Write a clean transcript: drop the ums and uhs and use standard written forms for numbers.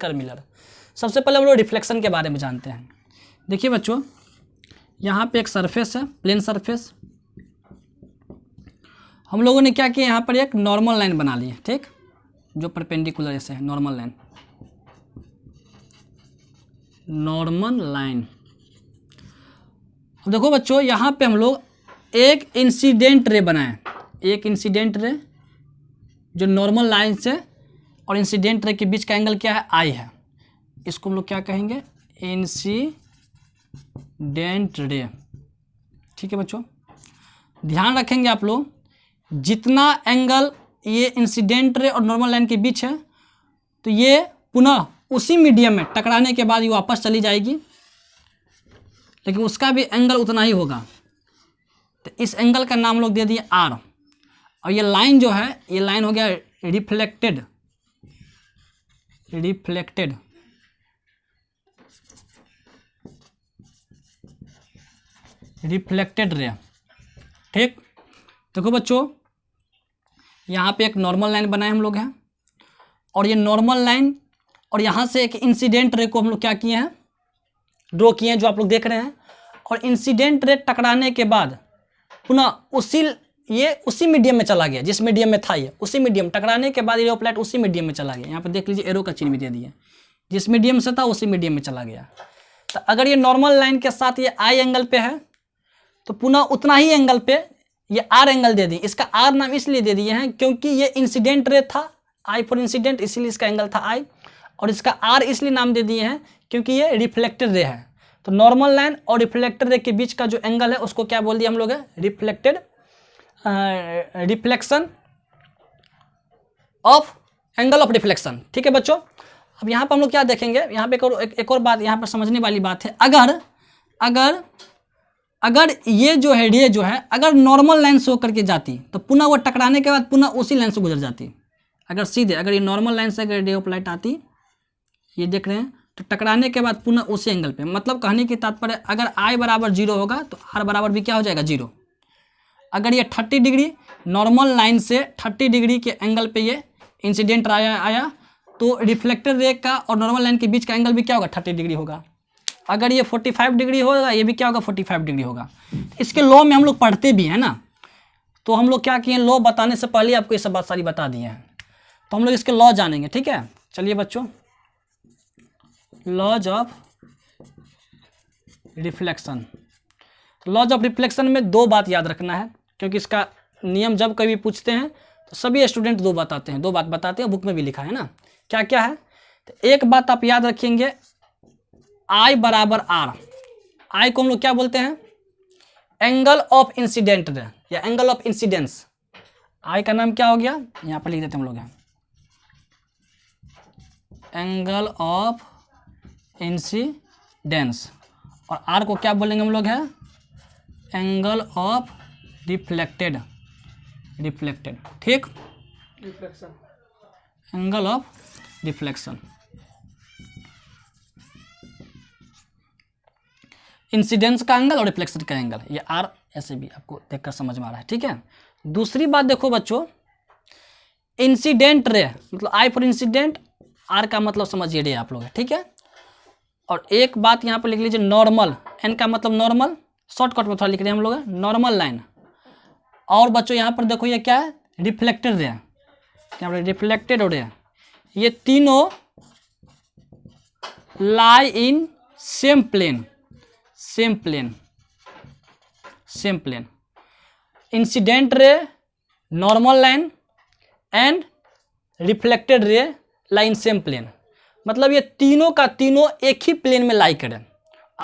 कर्मिलर। सबसे पहले हम लोग रिफ्लेक्शन के बारे में जानते हैं। देखिए बच्चों, यहाँ पे एक सरफेस है, प्लेन सरफेस। हम लोगों ने क्या किया, यहाँ पर एक नॉर्मल लाइन बना ली है, ठीक, जो परपेंडिकुलर ऐसे है, नॉर्मल लाइन, नॉर्मल लाइन। अब देखो बच्चों, यहाँ पे हम लोग एक इंसिडेंट रे बनाए, एक इंसिडेंट रे जो नॉर्मल लाइन से और इंसिडेंट रे के बीच का एंगल क्या है, आई है। इसको हम लोग क्या कहेंगे, इंसिडेंट रे। ठीक है बच्चों, ध्यान रखेंगे आप लोग, जितना एंगल ये इंसिडेंट रे और नॉर्मल लाइन के बीच है, तो ये पुनः उसी मीडियम में टकराने के बाद ये वापस चली जाएगी, लेकिन उसका भी एंगल उतना ही होगा। तो इस एंगल का नाम लोग दे दिए आर। और ये लाइन जो है, ये लाइन हो गया रिफ्लेक्टेड, रिफ्लेक्टेड। Reflected ray. ठीक, देखो बच्चों, यहाँ पे एक नॉर्मल लाइन बनाए हम लोग हैं, और ये नॉर्मल लाइन और यहाँ से एक इंसिडेंट रे को हम लोग क्या किए हैं, ड्रॉ किए हैं, जो आप लोग देख रहे हैं। और इंसिडेंट रे टकराने के बाद पुनः उसी मीडियम में चला गया, जिस मीडियम में था ये, उसी मीडियम टकराने के बाद ये ऑपलाइट उसी मीडियम में चला गया। यहाँ पर देख लीजिए, एरो का चिन्ह भी दे दिया, जिस मीडियम से था उसी मीडियम में चला गया। तो अगर ये नॉर्मल लाइन के साथ ये आई एंगल पे है, तो पुनः उतना ही एंगल पे ये आर एंगल दे दिए। इसका आर नाम इसलिए दे दिए हैं क्योंकि ये इंसिडेंट रे था, आई फॉर इंसिडेंट, इसलिए इसका एंगल था आई। और इसका आर इसलिए नाम दे दिए हैं क्योंकि ये रिफ्लेक्टेड रे है। तो नॉर्मल लाइन और रिफ्लेक्टेड रे के बीच का जो एंगल है उसको क्या बोल दिया हम लोग है, reflected, reflection of, angle of reflection. ठीक है बच्चों, अब यहाँ पर हम लोग क्या देखेंगे, यहाँ पे एक और बात यहाँ पर समझने वाली बात है। अगर ये जो है रे जो है, अगर नॉर्मल लाइन से होकर के जाती तो पुनः वो टकराने के बाद पुनः उसी लाइन से गुजर जाती। अगर सीधे, अगर ये नॉर्मल लाइन से अगर रे ऑफ लाइट आती, ये देख रहे हैं, तो टकराने के बाद पुनः उसी एंगल पे, मतलब कहने की तात्पर्य, अगर आई बराबर 0 होगा तो आर बराबर भी क्या हो जाएगा, 0। अगर ये 30 डिग्री नॉर्मल लाइन से 30 डिग्री के एंगल पे ये इंसिडेंट आया तो रिफ्लेक्टेड रे का और नॉर्मल लाइन के बीच का एंगल भी क्या होगा, 30 डिग्री होगा। अगर ये 45 डिग्री होगा, ये भी क्या होगा, 45 डिग्री होगा। इसके लॉ में हम लोग पढ़ते भी हैं ना, तो हम लोग क्या किए, लॉ बताने से पहले आपको ये सब बात सारी बता दिए हैं, तो हम लोग इसके लॉ जानेंगे। ठीक है, चलिए बच्चों, laws of reflection. Laws of reflection में दो बात याद रखना है, क्योंकि इसका नियम जब कभी पूछते हैं तो सभी स्टूडेंट दो बात बताते हैं, बुक में भी लिखा है ना, क्या क्या है। तो एक बात आप याद रखेंगे, आई बराबर आर। आई को हम लोग क्या बोलते हैं, एंगल ऑफ इंसिडेंट रे या एंगल ऑफ इंसिडेंस। आई का नाम क्या हो गया, यहाँ पर लिख देते हम लोग, एंगल ऑफ इंसिडेंस। और आर को क्या बोलेंगे हम लोग, है एंगल ऑफ रिफ्लेक्टेड, रिफ्लेक्टेड। ठीक, reflection, angle of reflection. Incidence का एंगल और रिफ्लेक्शन का एंगल, ये आर ऐसे भी आपको देखकर समझ में आ रहा है। ठीक है, दूसरी बात देखो बच्चों, इंसिडेंट रे मतलब आई फॉर इंसिडेंट, आर का मतलब समझिए रे आप लोग, ठीक है। और एक बात यहाँ पर लिख लीजिए, नॉर्मल, एन का मतलब नॉर्मल, शॉर्टकट में थोड़ा लिख रहे हैं हम लोग, नॉर्मल लाइन। और बच्चों यहाँ पर देखो ये क्या है, रिफ्लेक्टेड रे, यहाँ पर रिफ्लेक्टेड रे, ये तीनों lie in same plane, same plane, same plane. Incident ray, normal line and reflected ray line same plane, मतलब ये तीनों का तीनों एक ही प्लेन में लाई करें।